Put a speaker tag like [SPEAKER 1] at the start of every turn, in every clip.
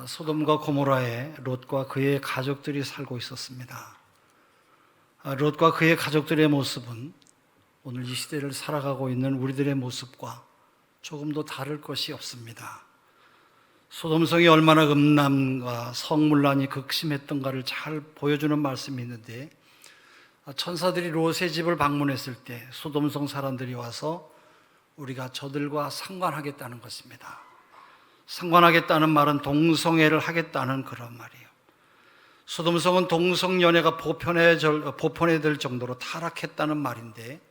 [SPEAKER 1] 소돔과 고모라에 롯과 그의 가족들이 살고 있었습니다. 롯과 그의 가족들의 모습은 오늘 이 시대를 살아가고 있는 우리들의 모습과 조금도 다를 것이 없습니다. 소돔성이 얼마나 음란과 성문란이 극심했던가를 잘 보여주는 말씀이 있는데, 천사들이 롯의 집을 방문했을 때 소돔성 사람들이 와서 우리가 저들과 상관하겠다는 것입니다. 상관하겠다는 말은 동성애를 하겠다는 그런 말이에요. 소돔성은 동성연애가 보편화될 정도로 타락했다는 말인데,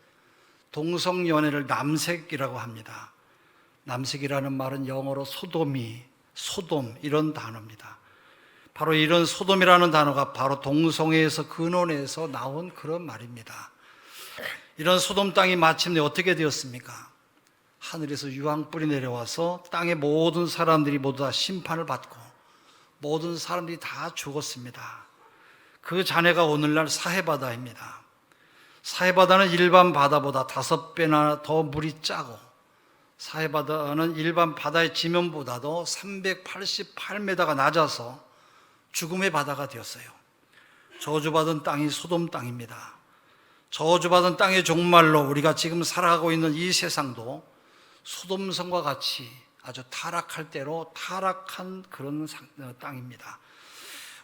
[SPEAKER 1] 동성연애를 남색이라고 합니다. 남색이라는 말은 영어로 소돔 이런 단어입니다. 바로 이런 소돔이라는 단어가 바로 동성애에서 근원에서 나온 그런 말입니다. 이런 소돔 땅이 마침내 어떻게 되었습니까? 하늘에서 유황불이 내려와서 땅의 모든 사람들이 모두 다 심판을 받고 모든 사람들이 다 죽었습니다. 그 잔해가 오늘날 사해바다입니다. 사해바다는 일반 바다보다 5배나 더 물이 짜고, 사해바다는 일반 바다의 지면보다도 388m가 낮아서 죽음의 바다가 되었어요. 저주받은 땅이 소돔 땅입니다. 저주받은 땅의 종말로 우리가 지금 살아가고 있는 이 세상도 소돔성과 같이 아주 타락할 대로 타락한 그런 땅입니다.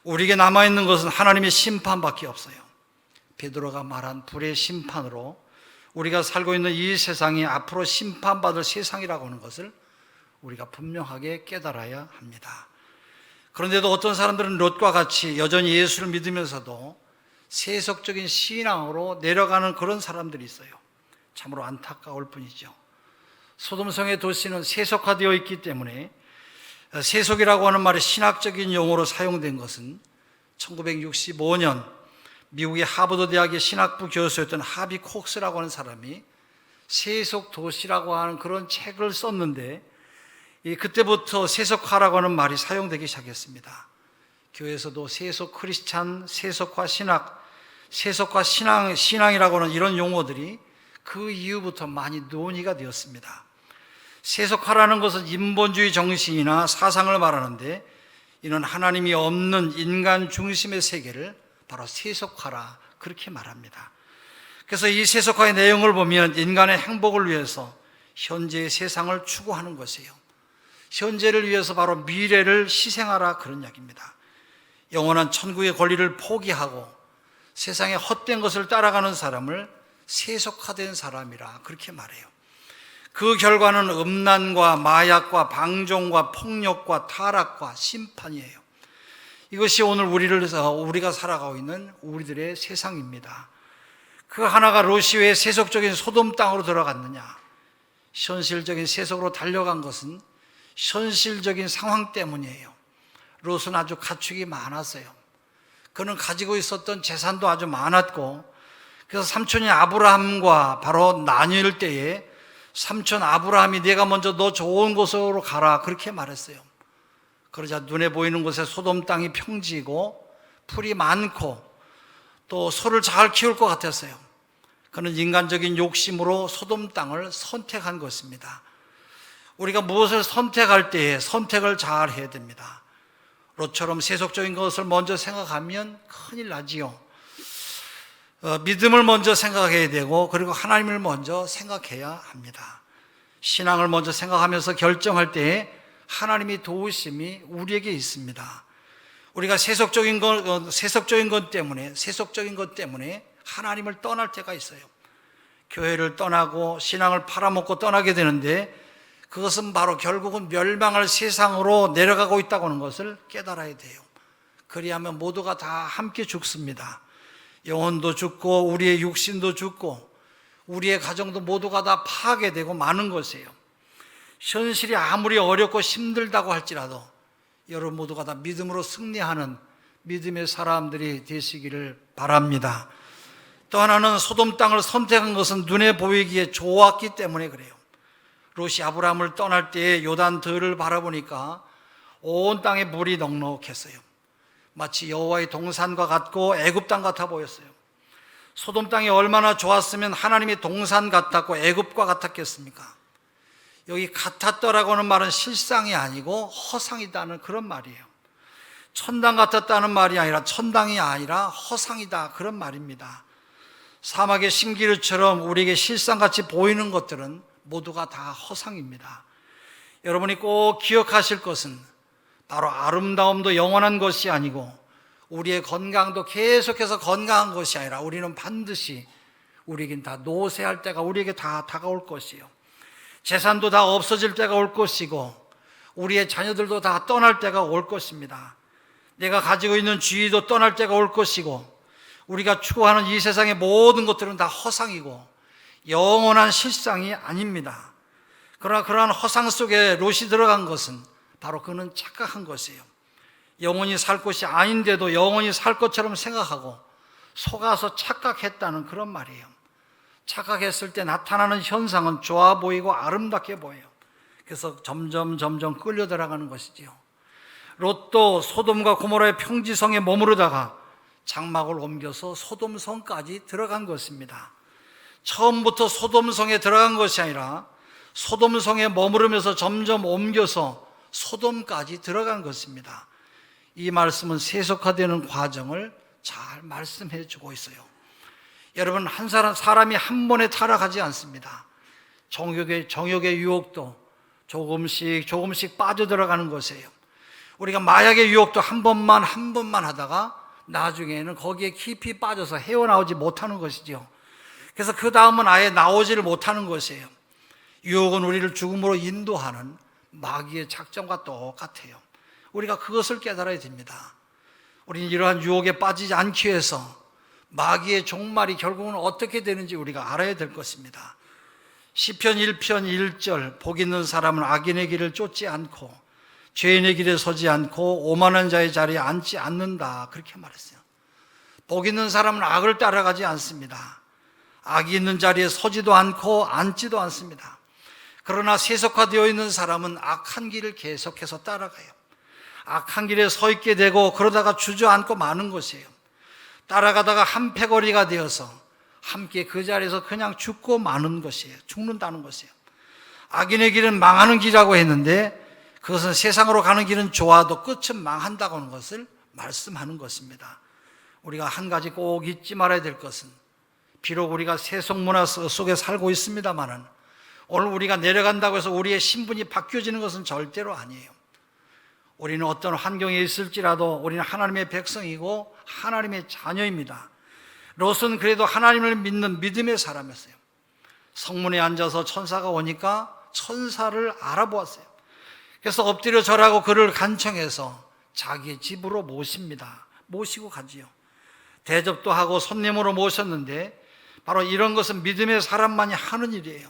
[SPEAKER 1] 우리에게 남아있는 것은 하나님의 심판밖에 없어요. 베드로가 말한 불의 심판으로 우리가 살고 있는 이 세상이 앞으로 심판받을 세상이라고 하는 것을 우리가 분명하게 깨달아야 합니다. 그런데도 어떤 사람들은 롯과 같이 여전히 예수를 믿으면서도 세속적인 신앙으로 내려가는 그런 사람들이 있어요. 참으로 안타까울 뿐이죠. 소돔성의 도시는 세속화되어 있기 때문에, 세속이라고 하는 말이 신학적인 용어로 사용된 것은 1965년 미국의 하버드 대학의 신학부 교수였던 하비 콕스라고 하는 사람이 세속 도시라고 하는 그런 책을 썼는데, 그때부터 세속화라고 하는 말이 사용되기 시작했습니다. 교회에서도 세속 크리스찬, 세속화 신학, 세속화 신앙이라고 하는 이런 용어들이 그 이후부터 많이 논의가 되었습니다. 세속화라는 것은 인본주의 정신이나 사상을 말하는데, 이는 하나님이 없는 인간 중심의 세계를 바로 세속화라 그렇게 말합니다. 그래서 이 세속화의 내용을 보면 인간의 행복을 위해서 현재의 세상을 추구하는 것이에요. 현재를 위해서 바로 미래를 희생하라 그런 이야기입니다. 영원한 천국의 권리를 포기하고 세상의 헛된 것을 따라가는 사람을 세속화된 사람이라 그렇게 말해요. 그 결과는 음란과 마약과 방종과 폭력과 타락과 심판이에요. 이것이 오늘 우리가 살아가고 있는 우리들의 세상입니다. 그 하나가 롯이 왜 세속적인 소돔 땅으로 들어갔느냐? 현실적인 세속으로 달려간 것은 현실적인 상황 때문이에요. 롯은 아주 가축이 많았어요. 그는 가지고 있었던 재산도 아주 많았고, 그래서 삼촌이 아브라함과 바로 나뉠 때에 삼촌 아브라함이 내가 먼저 너 좋은 곳으로 가라 그렇게 말했어요. 그러자 눈에 보이는 곳에 소돔 땅이 평지고 풀이 많고 또 소를 잘 키울 것 같았어요. 그는 인간적인 욕심으로 소돔 땅을 선택한 것입니다. 우리가 무엇을 선택할 때에 선택을 잘 해야 됩니다. 롯처럼 세속적인 것을 먼저 생각하면 큰일 나지요. 믿음을 먼저 생각해야 되고, 그리고 하나님을 먼저 생각해야 합니다. 신앙을 먼저 생각하면서 결정할 때에 하나님의 도우심이 우리에게 있습니다. 우리가 세속적인 것 때문에 하나님을 떠날 때가 있어요. 교회를 떠나고 신앙을 팔아먹고 떠나게 되는데, 그것은 바로 결국은 멸망할 세상으로 내려가고 있다고 하는 것을 깨달아야 돼요. 그리하면 모두가 다 함께 죽습니다. 영혼도 죽고 우리의 육신도 죽고 우리의 가정도 모두가 다 파괴되고 마는 것이에요. 현실이 아무리 어렵고 힘들다고 할지라도 여러분 모두가 다 믿음으로 승리하는 믿음의 사람들이 되시기를 바랍니다. 또 하나는 소돔 땅을 선택한 것은 눈에 보이기에 좋았기 때문에 그래요. 롯이 아브라함을 떠날 때에 요단 들을 바라보니까 온 땅에 물이 넉넉했어요. 마치 여호와의 동산과 같고 애굽 땅 같아 보였어요. 소돔 땅이 얼마나 좋았으면 하나님의 동산 같았고 애굽과 같았겠습니까? 여기 같았더라고 하는 말은 실상이 아니고 허상이다는 그런 말이에요. 천당 같았다는 말이 아니라 천당이 아니라 허상이다, 그런 말입니다. 사막의 신기루처럼 우리에게 실상같이 보이는 것들은 모두가 다 허상입니다. 여러분이 꼭 기억하실 것은 바로 아름다움도 영원한 것이 아니고 우리의 건강도 계속해서 건강한 것이 아니라 우리는 반드시 우리에겐 다 노쇠할 때가 우리에게 다 다가올 것이요, 재산도 다 없어질 때가 올 것이고 우리의 자녀들도 다 떠날 때가 올 것입니다. 내가 가지고 있는 지위도 떠날 때가 올 것이고 우리가 추구하는 이 세상의 모든 것들은 다 허상이고 영원한 실상이 아닙니다. 그러나 그러한 허상 속에 롯이 들어간 것은 바로 그는 착각한 것이에요. 영원히 살 것이 아닌데도 영원히 살 것처럼 생각하고 속아서 착각했다는 그런 말이에요. 착각했을 때 나타나는 현상은 좋아 보이고 아름답게 보여요. 그래서 점점 끌려 들어가는 것이지요. 롯도 소돔과 고모라의 평지성에 머무르다가 장막을 옮겨서 소돔성까지 들어간 것입니다. 처음부터 소돔성에 들어간 것이 아니라 소돔성에 머무르면서 점점 옮겨서 소돔까지 들어간 것입니다. 이 말씀은 세속화되는 과정을 잘 말씀해 주고 있어요. 여러분, 사람이 한 번에 타락하지 않습니다. 정욕의 유혹도 조금씩 빠져들어가는 것이에요. 우리가 마약의 유혹도 한 번만 하다가 나중에는 거기에 깊이 빠져서 헤어나오지 못하는 것이죠. 그래서 그 다음은 아예 나오지를 못하는 것이에요. 유혹은 우리를 죽음으로 인도하는 마귀의 작전과 똑같아요. 우리가 그것을 깨달아야 됩니다. 우리는 이러한 유혹에 빠지지 않기 위해서 마귀의 종말이 결국은 어떻게 되는지 우리가 알아야 될 것입니다. 시편 1편 1절, 복 있는 사람은 악인의 길을 쫓지 않고 죄인의 길에 서지 않고 오만한 자의 자리에 앉지 않는다, 그렇게 말했어요. 복 있는 사람은 악을 따라가지 않습니다. 악이 있는 자리에 서지도 않고 앉지도 않습니다. 그러나 세속화되어 있는 사람은 악한 길을 계속해서 따라가요. 악한 길에 서 있게 되고 그러다가 주저앉고 마는 것이에요. 따라가다가 한패거리가 되어서 함께 그 자리에서 그냥 죽고 마는 것이에요. 죽는다는 것이에요. 악인의 길은 망하는 길이라고 했는데 그것은 세상으로 가는 길은 좋아도 끝은 망한다고 하는 것을 말씀하는 것입니다. 우리가 한 가지 꼭 잊지 말아야 될 것은, 비록 우리가 세속문화 속에 살고 있습니다마는 오늘 우리가 내려간다고 해서 우리의 신분이 바뀌어지는 것은 절대로 아니에요. 우리는 어떤 환경에 있을지라도 우리는 하나님의 백성이고 하나님의 자녀입니다. 롯은 그래도 하나님을 믿는 믿음의 사람이었어요. 성문에 앉아서 천사가 오니까 천사를 알아보았어요. 그래서 엎드려 절하고 그를 간청해서 자기의 집으로 모시고 가지요. 대접도 하고 손님으로 모셨는데 바로 이런 것은 믿음의 사람만이 하는 일이에요.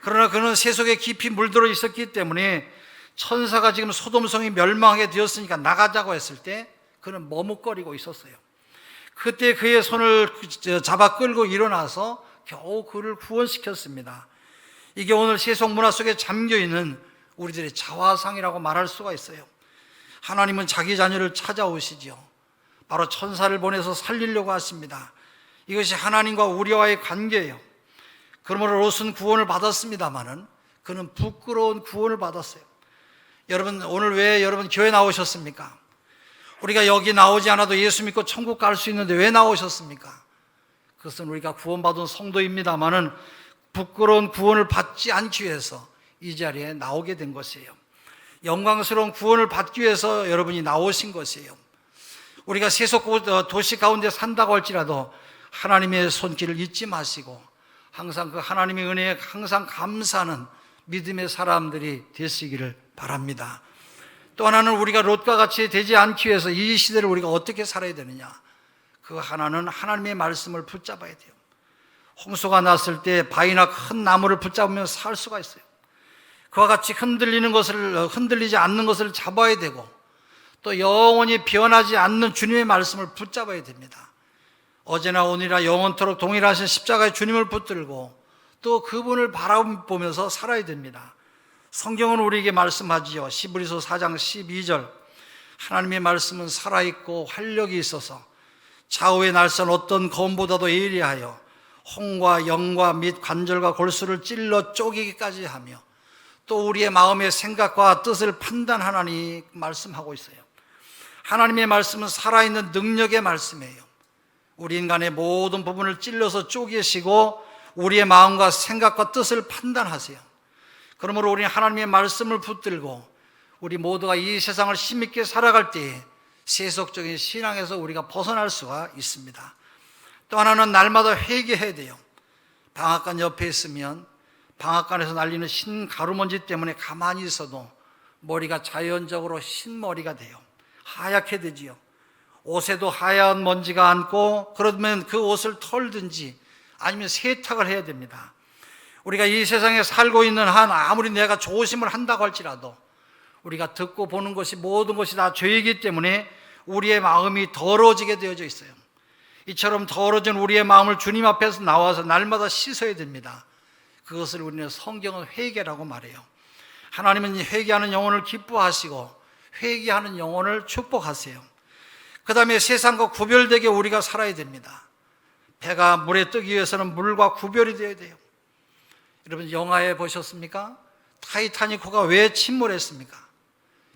[SPEAKER 1] 그러나 그는 세속에 깊이 물들어 있었기 때문에 천사가 지금 소돔성이 멸망하게 되었으니까 나가자고 했을 때 그는 머뭇거리고 있었어요. 그때 그의 손을 잡아 끌고 일어나서 겨우 그를 구원시켰습니다. 이게 오늘 세속 문화 속에 잠겨있는 우리들의 자화상이라고 말할 수가 있어요. 하나님은 자기 자녀를 찾아오시죠. 바로 천사를 보내서 살리려고 하십니다. 이것이 하나님과 우리와의 관계예요. 그러므로 롯은 구원을 받았습니다마는 그는 부끄러운 구원을 받았어요. 여러분, 오늘 왜 여러분 교회 나오셨습니까? 우리가 여기 나오지 않아도 예수 믿고 천국 갈 수 있는데 왜 나오셨습니까? 그것은 우리가 구원받은 성도입니다마는 부끄러운 구원을 받지 않기 위해서 이 자리에 나오게 된 것이에요. 영광스러운 구원을 받기 위해서 여러분이 나오신 것이에요. 우리가 세속 도시 가운데 산다고 할지라도 하나님의 손길을 잊지 마시고 항상 그 하나님의 은혜에 항상 감사하는 믿음의 사람들이 되시기를 바랍니다. 또 하나는 우리가 롯과 같이 되지 않기 위해서 이 시대를 우리가 어떻게 살아야 되느냐, 그 하나는 하나님의 말씀을 붙잡아야 돼요. 홍수가 났을 때 바위나 큰 나무를 붙잡으면 살 수가 있어요. 그와 같이 흔들리지 않는 것을 잡아야 되고 또 영원히 변하지 않는 주님의 말씀을 붙잡아야 됩니다. 어제나 오늘이나 영원토록 동일하신 십자가의 주님을 붙들고 또 그분을 바라보면서 살아야 됩니다. 성경은 우리에게 말씀하지요. 히브리서 4장 12절, 하나님의 말씀은 살아있고 활력이 있어서 좌우의 날선 어떤 검보다도 예리하여 홍과 영과 및 관절과 골수를 찔러 쪼개기까지 하며 또 우리의 마음의 생각과 뜻을 판단하나니 말씀하고 있어요. 하나님의 말씀은 살아있는 능력의 말씀이에요. 우리 인간의 모든 부분을 찔러서 쪼개시고 우리의 마음과 생각과 뜻을 판단하세요. 그러므로 우리는 하나님의 말씀을 붙들고 우리 모두가 이 세상을 힘있게 살아갈 때에 세속적인 신앙에서 우리가 벗어날 수가 있습니다. 또 하나는 날마다 회개해야 돼요. 방앗간 옆에 있으면 방앗간에서 날리는 흰 가루먼지 때문에 가만히 있어도 머리가 자연적으로 흰머리가 돼요. 하얗게 되지요. 옷에도 하얀 먼지가 앉고, 그러면 그 옷을 털든지 아니면 세탁을 해야 됩니다. 우리가 이 세상에 살고 있는 한 아무리 내가 조심을 한다고 할지라도 우리가 듣고 보는 것이 모든 것이 다 죄이기 때문에 우리의 마음이 더러워지게 되어져 있어요. 이처럼 더러워진 우리의 마음을 주님 앞에서 나와서 날마다 씻어야 됩니다. 그것을 우리는 성경은 회개라고 말해요. 하나님은 회개하는 영혼을 기뻐하시고 회개하는 영혼을 축복하세요. 그 다음에 세상과 구별되게 우리가 살아야 됩니다. 배가 물에 뜨기 위해서는 물과 구별이 되어야 돼요. 여러분, 영화에 보셨습니까? 타이타닉호가 왜 침몰했습니까?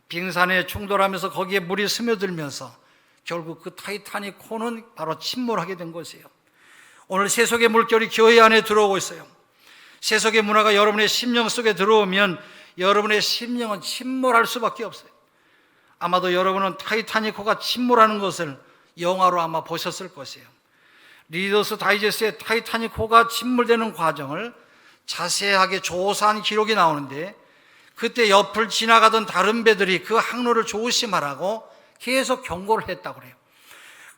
[SPEAKER 1] 빙산에 충돌하면서 거기에 물이 스며들면서 결국 그 타이타닉호는 바로 침몰하게 된 것이에요. 오늘 세속의 물결이 교회 안에 들어오고 있어요. 세속의 문화가 여러분의 심령 속에 들어오면 여러분의 심령은 침몰할 수밖에 없어요. 아마도 여러분은 타이타닉호가 침몰하는 것을 영화로 아마 보셨을 것이에요. 리더스 다이제스트의 타이타닉호가 침몰되는 과정을 자세하게 조사한 기록이 나오는데, 그때 옆을 지나가던 다른 배들이 그 항로를 조심하라고 계속 경고를 했다고 그래요.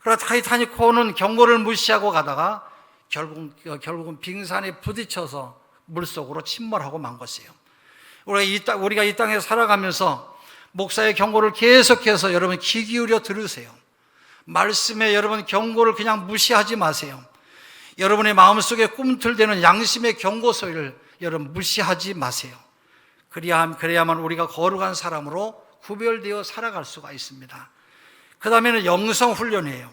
[SPEAKER 1] 그러나 타이타닉호는 경고를 무시하고 가다가 결국은 빙산에 부딪혀서 물속으로 침몰하고 만 것이에요. 우리가 이 땅에 살아가면서 목사의 경고를 계속해서 여러분 귀 기울여 들으세요. 말씀에 여러분 경고를 그냥 무시하지 마세요. 여러분의 마음속에 꿈틀대는 양심의 경고 소리를 여러분 무시하지 마세요. 그래야만 우리가 거룩한 사람으로 구별되어 살아갈 수가 있습니다. 그 다음에는 영성훈련이에요.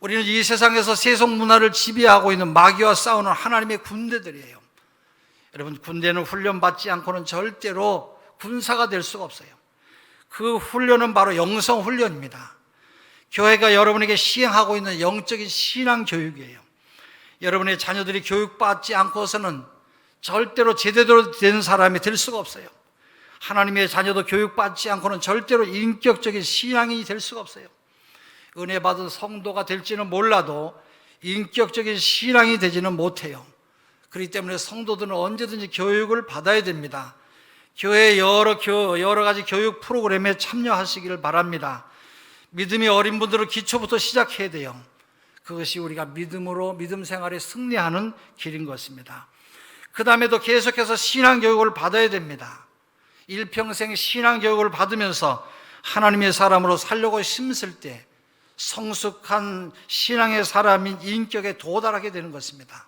[SPEAKER 1] 우리는 이 세상에서 세속 문화를 지배하고 있는 마귀와 싸우는 하나님의 군대들이에요. 여러분, 군대는 훈련받지 않고는 절대로 군사가 될 수가 없어요. 그 훈련은 바로 영성훈련입니다. 교회가 여러분에게 시행하고 있는 영적인 신앙 교육이에요. 여러분의 자녀들이 교육받지 않고서는 절대로 제대로 된 사람이 될 수가 없어요. 하나님의 자녀도 교육받지 않고는 절대로 인격적인 신앙이 될 수가 없어요. 은혜 받은 성도가 될지는 몰라도 인격적인 신앙이 되지는 못해요. 그렇기 때문에 성도들은 언제든지 교육을 받아야 됩니다. 교회의 여러 가지 교육 프로그램에 참여하시기를 바랍니다. 믿음이 어린 분들은 기초부터 시작해야 돼요. 그것이 우리가 믿음 생활에 승리하는 길인 것입니다. 그 다음에도 계속해서 신앙교육을 받아야 됩니다. 일평생 신앙교육을 받으면서 하나님의 사람으로 살려고 힘쓸 때 성숙한 신앙의 사람인 인격에 도달하게 되는 것입니다.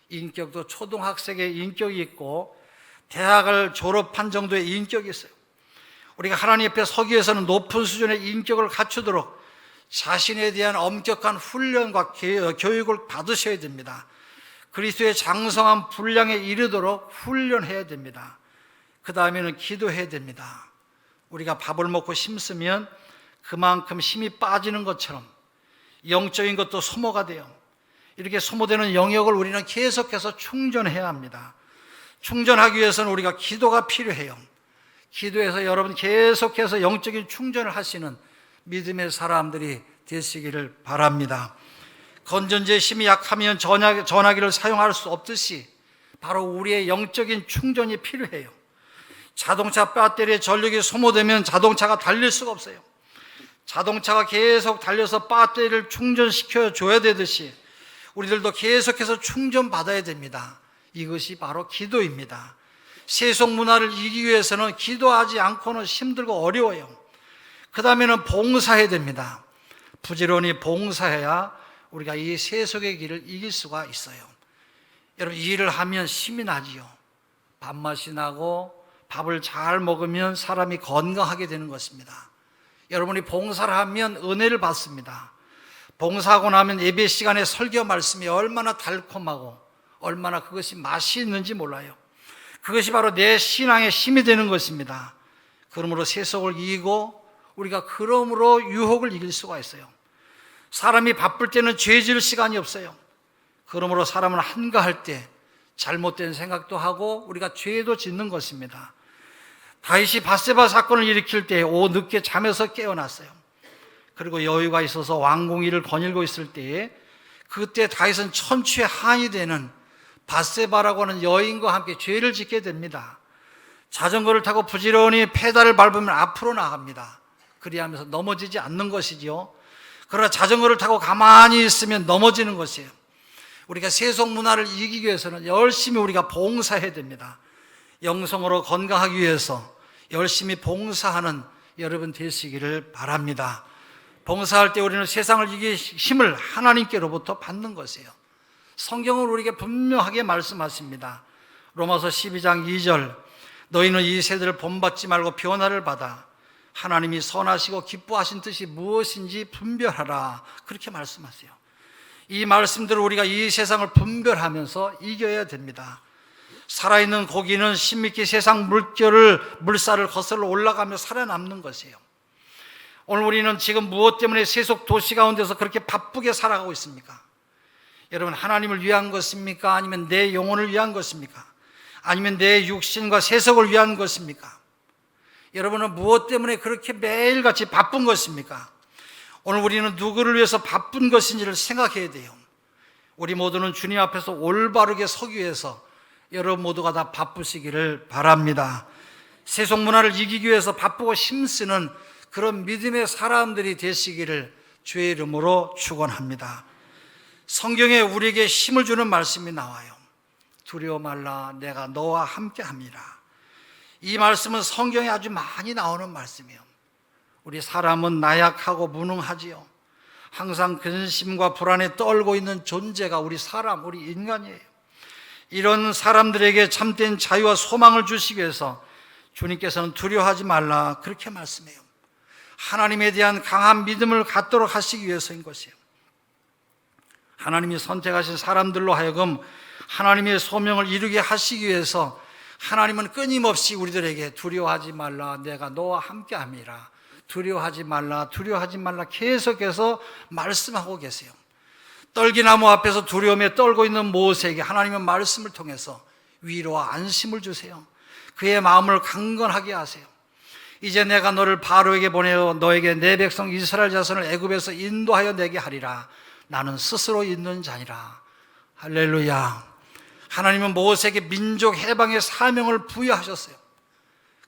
[SPEAKER 1] 인격도 초등학생의 인격이 있고 대학을 졸업한 정도의 인격이 있어요. 우리가 하나님 앞에 서기 위해서는 높은 수준의 인격을 갖추도록 자신에 대한 엄격한 훈련과 교육을 받으셔야 됩니다. 그리스도의 장성한 분량에 이르도록 훈련해야 됩니다. 그 다음에는 기도해야 됩니다. 우리가 밥을 먹고 힘쓰면 그만큼 힘이 빠지는 것처럼 영적인 것도 소모가 돼요. 이렇게 소모되는 영역을 우리는 계속해서 충전해야 합니다. 충전하기 위해서는 우리가 기도가 필요해요. 기도해서 여러분 계속해서 영적인 충전을 하시는 믿음의 사람들이 되시기를 바랍니다. 건전지의 힘이 약하면 전화기를 사용할 수 없듯이 바로 우리의 영적인 충전이 필요해요. 자동차 배터리에 전력이 소모되면 자동차가 달릴 수가 없어요. 자동차가 계속 달려서 배터리를 충전시켜 줘야 되듯이 우리들도 계속해서 충전받아야 됩니다. 이것이 바로 기도입니다. 세속 문화를 이기기 위해서는 기도하지 않고는 힘들고 어려워요. 그 다음에는 봉사해야 됩니다. 부지런히 봉사해야 우리가 이 세속의 길을 이길 수가 있어요. 여러분, 일을 하면 힘이 나지요. 밥맛이 나고 밥을 잘 먹으면 사람이 건강하게 되는 것입니다. 여러분이 봉사를 하면 은혜를 받습니다. 봉사하고 나면 예배 시간에 설교 말씀이 얼마나 달콤하고 얼마나 그것이 맛이 있는지 몰라요. 그것이 바로 내 신앙의 힘이 되는 것입니다. 그러므로 세속을 이기고 우리가 그러므로 유혹을 이길 수가 있어요. 사람이 바쁠 때는 죄 지을 시간이 없어요. 그러므로 사람은 한가할 때 잘못된 생각도 하고 우리가 죄도 짓는 것입니다. 다윗이 밧세바 사건을 일으킬 때 늦게 잠에서 깨어났어요. 그리고 여유가 있어서 왕궁일을 거닐고 있을 때에 그때 다윗은 천추의 한이 되는 밧세바라고 하는 여인과 함께 죄를 짓게 됩니다. 자전거를 타고 부지런히 페달을 밟으면 앞으로 나갑니다. 그리하면서 넘어지지 않는 것이지요. 그러나 자전거를 타고 가만히 있으면 넘어지는 것이에요. 우리가 세속 문화를 이기기 위해서는 열심히 우리가 봉사해야 됩니다. 영성으로 건강하기 위해서 열심히 봉사하는 여러분 되시기를 바랍니다. 봉사할 때 우리는 세상을 이길 힘을 하나님께로부터 받는 것이에요. 성경은 우리에게 분명하게 말씀하십니다. 로마서 12장 2절, 너희는 이 세대를 본받지 말고 변화를 받아 하나님이 선하시고 기뻐하신 뜻이 무엇인지 분별하라, 그렇게 말씀하세요. 이 말씀들을 우리가 이 세상을 분별하면서 이겨야 됩니다. 살아있는 고기는 신미키 세상 물살을 거슬러 올라가며 살아남는 것이에요. 오늘 우리는 지금 무엇 때문에 세속 도시 가운데서 그렇게 바쁘게 살아가고 있습니까? 여러분, 하나님을 위한 것입니까? 아니면 내 영혼을 위한 것입니까? 아니면 내 육신과 세속을 위한 것입니까? 여러분은 무엇 때문에 그렇게 매일같이 바쁜 것입니까? 오늘 우리는 누구를 위해서 바쁜 것인지를 생각해야 돼요. 우리 모두는 주님 앞에서 올바르게 서기 위해서 여러분 모두가 다 바쁘시기를 바랍니다. 세속 문화를 이기기 위해서 바쁘고 힘쓰는 그런 믿음의 사람들이 되시기를 주의 이름으로 축원합니다. 성경에 우리에게 힘을 주는 말씀이 나와요. 두려워 말라, 내가 너와 함께함이라. 이 말씀은 성경에 아주 많이 나오는 말씀이에요. 우리 사람은 나약하고 무능하지요. 항상 근심과 불안에 떨고 있는 존재가 우리 사람, 우리 인간이에요. 이런 사람들에게 참된 자유와 소망을 주시기 위해서 주님께서는 두려워하지 말라, 그렇게 말씀해요. 하나님에 대한 강한 믿음을 갖도록 하시기 위해서인 것이에요. 하나님이 선택하신 사람들로 하여금 하나님의 소명을 이루게 하시기 위해서 하나님은 끊임없이 우리들에게 두려워하지 말라, 내가 너와 함께함이라, 두려워하지 말라, 두려워하지 말라 계속해서 말씀하고 계세요. 떨기나무 앞에서 두려움에 떨고 있는 모세에게 하나님은 말씀을 통해서 위로와 안심을 주세요. 그의 마음을 강건하게 하세요. 이제 내가 너를 바로에게 보내어 너에게 내 백성 이스라엘 자손을 애굽에서 인도하여 내게 하리라. 나는 스스로 있는 자니라. 할렐루야. 하나님은 모세에게 민족 해방의 사명을 부여하셨어요.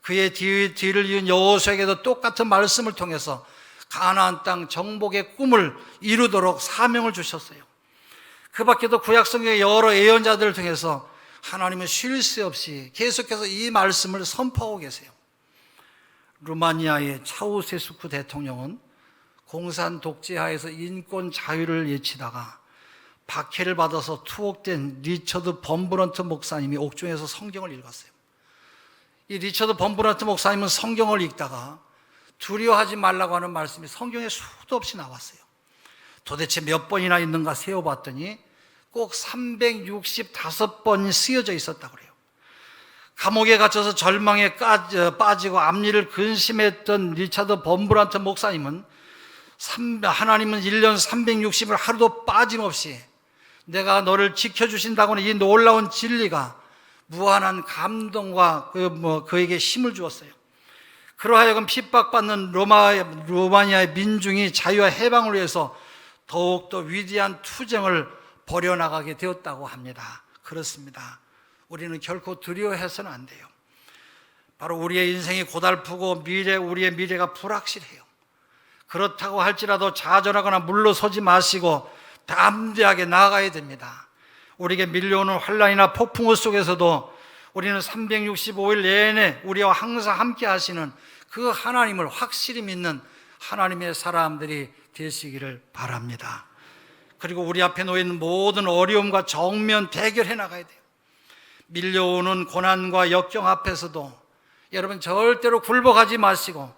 [SPEAKER 1] 그의 뒤를 이은 여호수아에게도 똑같은 말씀을 통해서 가나안 땅 정복의 꿈을 이루도록 사명을 주셨어요. 그 밖에도 구약성경의 여러 예언자들을 통해서 하나님은 쉴 새 없이 계속해서 이 말씀을 선포하고 계세요. 루마니아의 차우세스쿠 대통령은 공산 독재하에서 인권 자유를 외치다가 박해를 받아서 투옥된 리처드 범브런트 목사님이 옥중에서 성경을 읽었어요. 이 리처드 범브런트 목사님은 성경을 읽다가 두려워하지 말라고 하는 말씀이 성경에 수도 없이 나왔어요. 도대체 몇 번이나 있는가 세어봤더니 꼭 365번이 쓰여져 있었다고 그래요. 감옥에 갇혀서 절망에 빠지고 앞니를 근심했던 리처드 범브런트 목사님은 하나님은 1년 360을 하루도 빠짐없이 내가 너를 지켜주신다고는 이 놀라운 진리가 무한한 감동과 그에게 힘을 주었어요. 그러하여금 핍박받는 루마니아의 민중이 자유와 해방을 위해서 더욱더 위대한 투쟁을 벌여나가게 되었다고 합니다. 그렇습니다. 우리는 결코 두려워해서는 안 돼요. 바로 우리의 인생이 고달프고 우리의 미래가 불확실해요. 그렇다고 할지라도 좌절하거나 물러서지 마시고 담대하게 나아가야 됩니다. 우리에게 밀려오는 환난이나 폭풍우 속에서도 우리는 365일 내내 우리와 항상 함께 하시는 그 하나님을 확실히 믿는 하나님의 사람들이 되시기를 바랍니다. 그리고 우리 앞에 놓여있는 모든 어려움과 정면 대결해 나가야 돼요. 밀려오는 고난과 역경 앞에서도 여러분 절대로 굴복하지 마시고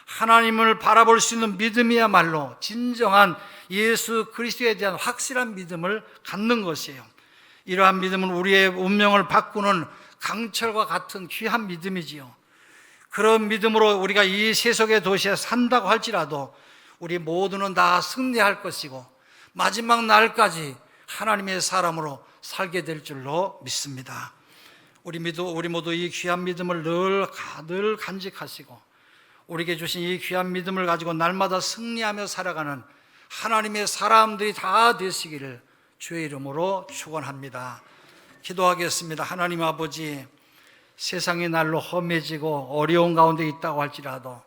[SPEAKER 1] 하나님을 바라볼 수 있는 믿음이야말로 진정한 예수 그리스도에 대한 확실한 믿음을 갖는 것이에요. 이러한 믿음은 우리의 운명을 바꾸는 강철과 같은 귀한 믿음이지요. 그런 믿음으로 우리가 이 세속의 도시에 산다고 할지라도 우리 모두는 다 승리할 것이고 마지막 날까지 하나님의 사람으로 살게 될 줄로 믿습니다. 우리 모두 이 귀한 믿음을 늘 간직하시고 우리에게 주신 이 귀한 믿음을 가지고 날마다 승리하며 살아가는 하나님의 사람들이 다 되시기를 주의 이름으로 축원합니다. 기도하겠습니다. 하나님 아버지, 세상이 날로 험해지고 어려운 가운데 있다고 할지라도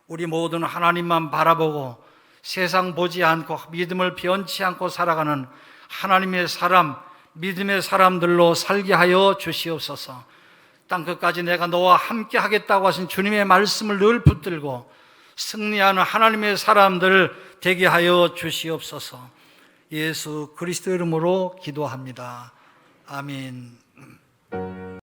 [SPEAKER 1] 우리 모두는 하나님만 바라보고 세상 보지 않고 믿음을 변치 않고 살아가는 하나님의 사람, 믿음의 사람들로 살게 하여 주시옵소서. 땅끝까지 내가 너와 함께 하겠다고 하신 주님의 말씀을 늘 붙들고 승리하는 하나님의 사람들 되게 하여 주시옵소서. 예수 그리스도 이름으로 기도합니다. 아멘.